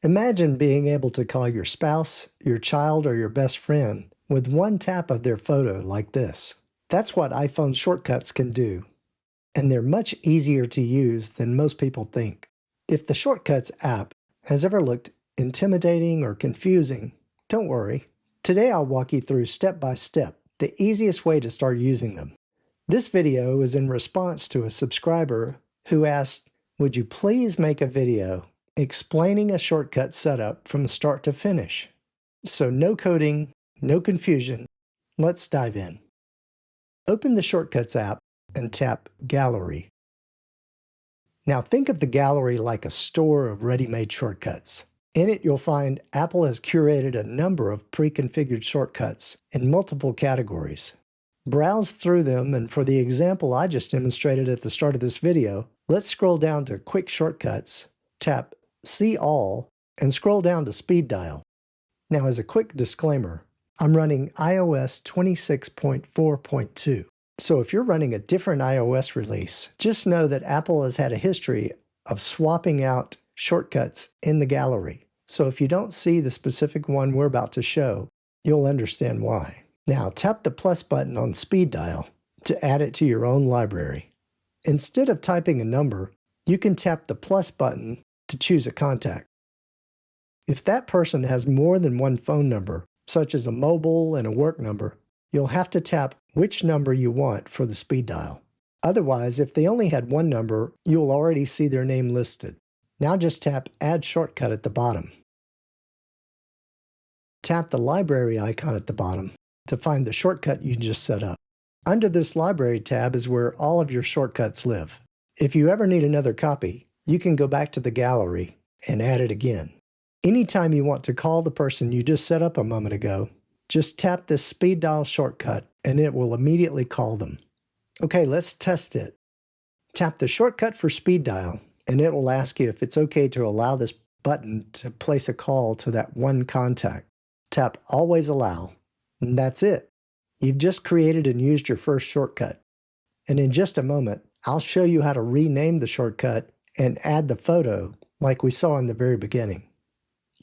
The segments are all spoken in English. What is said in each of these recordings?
Imagine being able to call your spouse, your child, or your best friend with one tap of their photo like this. That's what iPhone shortcuts can do. And they're much easier to use than most people think. If the Shortcuts app has ever looked intimidating or confusing, don't worry. Today I'll walk you through step by step the easiest way to start using them. This video is in response to a subscriber who asked, would you please make a video explaining a shortcut setup from start to finish? So no coding, no confusion. Let's dive in. Open the Shortcuts app and tap Gallery. Now think of the gallery like a store of ready-made shortcuts. In it, you'll find Apple has curated a number of pre-configured shortcuts in multiple categories. Browse through them, and for the example I just demonstrated at the start of this video, let's scroll down to Quick Shortcuts, tap See All, and scroll down to Speed Dial. Now, as a quick disclaimer, I'm running iOS 26.4.2. So if you're running a different iOS release, just know that Apple has had a history of swapping out shortcuts in the gallery. So if you don't see the specific one we're about to show, you'll understand why. Now tap the plus button on Speed Dial to add it to your own library. Instead of typing a number, you can tap the plus button to choose a contact. If that person has more than one phone number, such as a mobile and a work number, you'll have to tap which number you want for the speed dial. Otherwise, if they only had one number, you'll already see their name listed. Now just tap Add Shortcut at the bottom. Tap the library icon at the bottom to find the shortcut you just set up. Under this library tab is where all of your shortcuts live. If you ever need another copy, you can go back to the gallery and add it again. Anytime you want to call the person you just set up a moment ago, just tap this speed dial shortcut and it will immediately call them. Okay, let's test it. Tap the shortcut for speed dial and it will ask you if it's okay to allow this button to place a call to that one contact. Tap Always Allow, and that's it. You've just created and used your first shortcut. And in just a moment, I'll show you how to rename the shortcut and add the photo like we saw in the very beginning.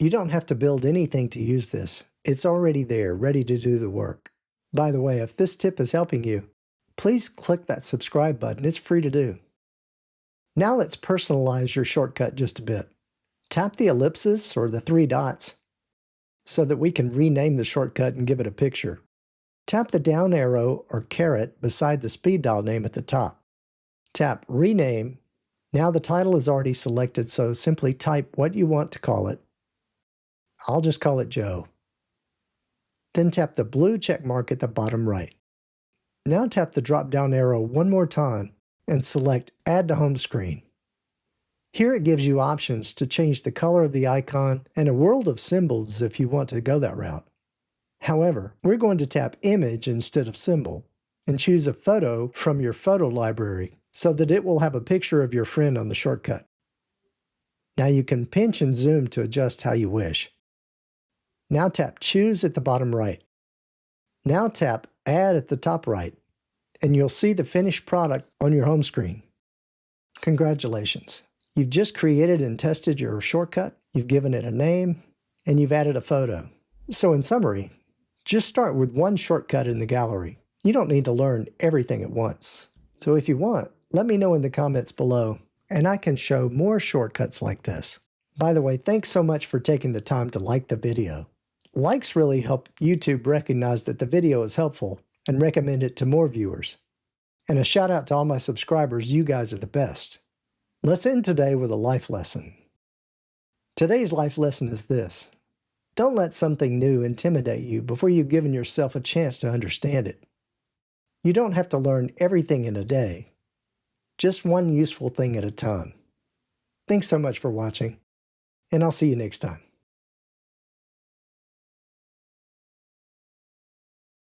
You don't have to build anything to use this. It's already there, ready to do the work. By the way, if this tip is helping you, please click that subscribe button. It's free to do. Now let's personalize your shortcut just a bit. Tap the ellipsis or the three dots so that we can rename the shortcut and give it a picture. Tap the down arrow or caret beside the speed dial name at the top. Tap Rename. Now the title is already selected, so simply type what you want to call it. I'll just call it Joe. Then tap the blue check mark at the bottom right. Now tap the drop-down arrow one more time and select Add to Home Screen. Here it gives you options to change the color of the icon and a world of symbols if you want to go that route. However, we're going to tap Image instead of Symbol and choose a photo from your photo library so that it will have a picture of your friend on the shortcut. Now you can pinch and zoom to adjust how you wish. Now tap Choose at the bottom right. Now tap Add at the top right, and you'll see the finished product on your home screen. Congratulations! You've just created and tested your shortcut, you've given it a name, and you've added a photo. So in summary, just start with one shortcut in the gallery. You don't need to learn everything at once. So if you want, let me know in the comments below, and I can show more shortcuts like this. By the way, thanks so much for taking the time to like the video. Likes really help YouTube recognize that the video is helpful and recommend it to more viewers. And a shout out to all my subscribers, you guys are the best. Let's end today with a life lesson. Today's life lesson is this: don't let something new intimidate you before you've given yourself a chance to understand it. You don't have to learn everything in a day, just one useful thing at a time. Thanks so much for watching, and I'll see you next time.